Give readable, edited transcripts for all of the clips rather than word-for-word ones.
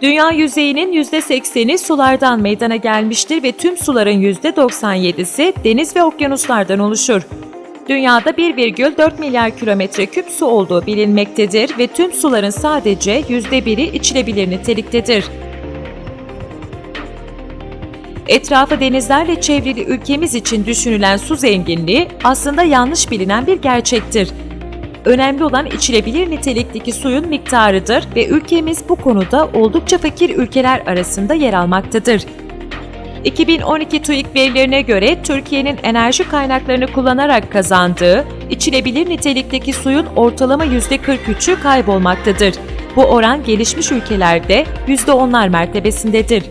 Dünya yüzeyinin %80'i sulardan meydana gelmiştir ve tüm suların %97'si deniz ve okyanuslardan oluşur. Dünyada 1,4 milyar kilometre küp su olduğu bilinmektedir ve tüm suların sadece %1'i içilebilir niteliktedir. Etrafı denizlerle çevrili ülkemiz için düşünülen su zenginliği aslında yanlış bilinen bir gerçektir. Önemli olan içilebilir nitelikteki suyun miktarıdır ve ülkemiz bu konuda oldukça fakir ülkeler arasında yer almaktadır. 2012 TÜİK verilerine göre Türkiye'nin enerji kaynaklarını kullanarak kazandığı içilebilir nitelikteki suyun ortalama %43'ü kaybolmaktadır. Bu oran gelişmiş ülkelerde %10'lar mertebesindedir.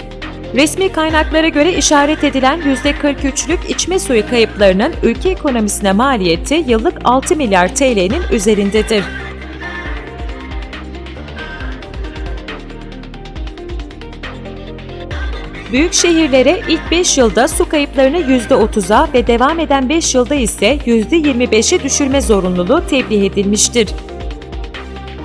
Resmi kaynaklara göre işaret edilen %43'lük içme suyu kayıplarının ülke ekonomisine maliyeti yıllık 6 milyar TL'nin üzerindedir. Büyük şehirlere ilk 5 yılda su kayıplarını %30'a ve devam eden 5 yılda ise %25'e düşürme zorunluluğu tebliğ edilmiştir.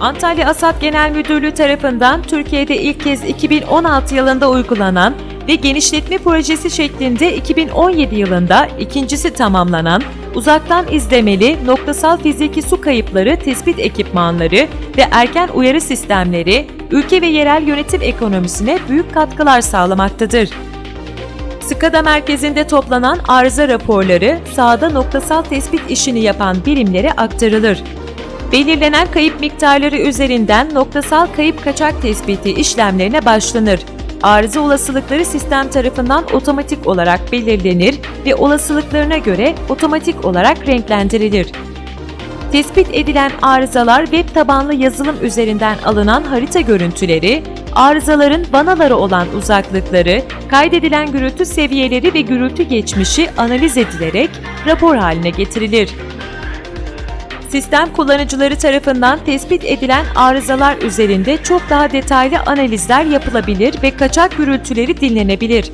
Antalya ASAP Genel Müdürlüğü tarafından Türkiye'de ilk kez 2016 yılında uygulanan ve genişletme projesi şeklinde 2017 yılında ikincisi tamamlanan uzaktan izlemeli noktasal fiziki su kayıpları tespit ekipmanları ve erken uyarı sistemleri ülke ve yerel yönetim ekonomisine büyük katkılar sağlamaktadır. SKADA merkezinde toplanan arıza raporları sahada noktasal tespit işini yapan birimlere aktarılır. Belirlenen kayıp miktarları üzerinden noktasal kayıp kaçak tespiti işlemlerine başlanır. Arıza olasılıkları sistem tarafından otomatik olarak belirlenir ve olasılıklarına göre otomatik olarak renklendirilir. Tespit edilen arızalar web tabanlı yazılım üzerinden alınan harita görüntüleri, arızaların vanaları olan uzaklıkları, kaydedilen gürültü seviyeleri ve gürültü geçmişi analiz edilerek rapor haline getirilir. Sistem kullanıcıları tarafından tespit edilen arızalar üzerinde çok daha detaylı analizler yapılabilir ve kaçak gürültüleri dinlenebilir.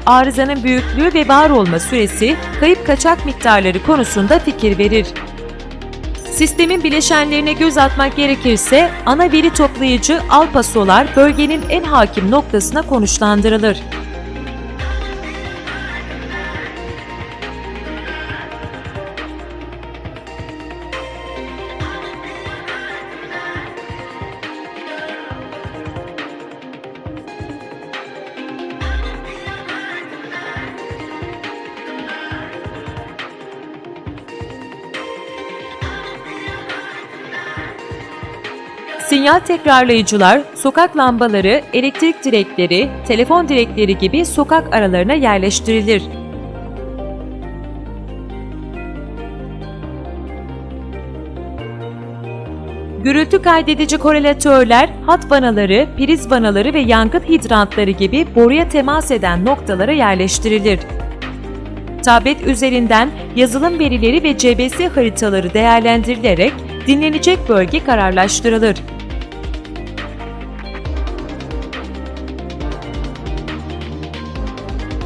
Arızanın büyüklüğü ve var olma süresi, kayıp kaçak miktarları konusunda fikir verir. Sistemin bileşenlerine göz atmak gerekirse, ana veri toplayıcı Alpasolar bölgenin en hakim noktasına konuşlandırılır. Sinyal tekrarlayıcılar, sokak lambaları, elektrik direkleri, telefon direkleri gibi sokak aralarına yerleştirilir. Gürültü kaydedici korelatörler, hat vanaları, priz vanaları ve yangın hidrantları gibi boruya temas eden noktalara yerleştirilir. Tablet üzerinden yazılım verileri ve CBS haritaları değerlendirilerek dinlenecek bölge kararlaştırılır.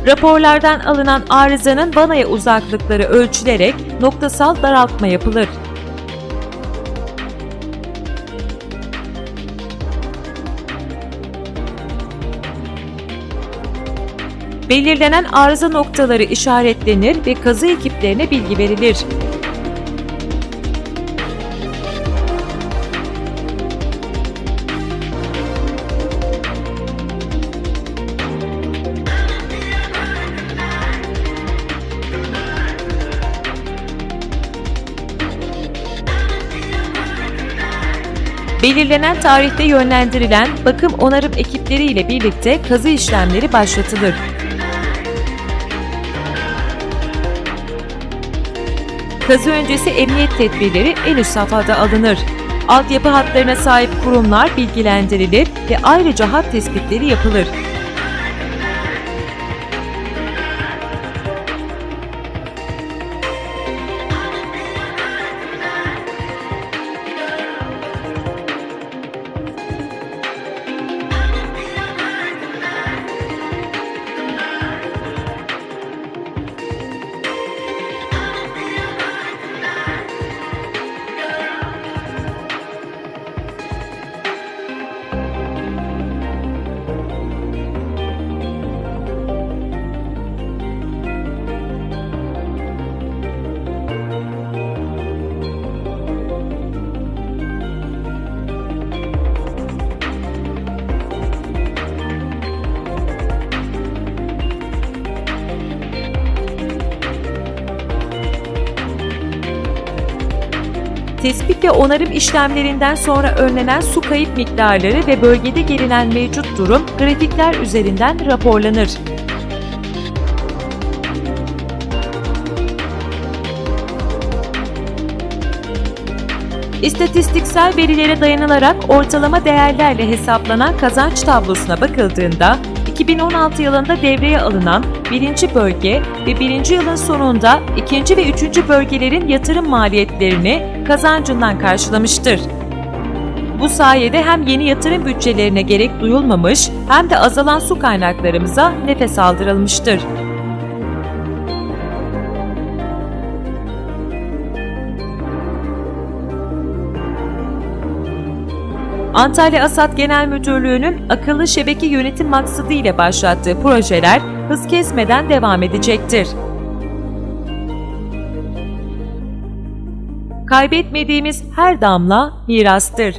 Raporlardan alınan arızanın vanaya uzaklıkları ölçülerek noktasal daraltma yapılır. Belirlenen arıza noktaları işaretlenir ve kazı ekiplerine bilgi verilir. Belirlenen tarihte yönlendirilen bakım onarım ekipleri ile birlikte kazı işlemleri başlatılır. Kazı öncesi emniyet tedbirleri en üst safhada alınır. Altyapı hatlarına sahip kurumlar bilgilendirilir ve ayrıca hat tespitleri yapılır. tespit ve onarım işlemlerinden sonra önlenen su kayıp miktarları ve bölgede gelinen mevcut durum grafikler üzerinden raporlanır. İstatistiksel verilere dayanılarak ortalama değerlerle hesaplanan kazanç tablosuna bakıldığında, 2016 yılında devreye alınan 1. bölge ve 1. yılın sonunda 2. ve 3. bölgelerin yatırım maliyetlerini kazancından karşılamıştır. Bu sayede hem yeni yatırım bütçelerine gerek duyulmamış hem de azalan su kaynaklarımıza nefes aldırılmıştır. Antalya ASAD Genel Müdürlüğü'nün akıllı şebeke yönetim maksadı ile başlattığı projeler hız kesmeden devam edecektir. Kaybetmediğimiz her damla mirastır.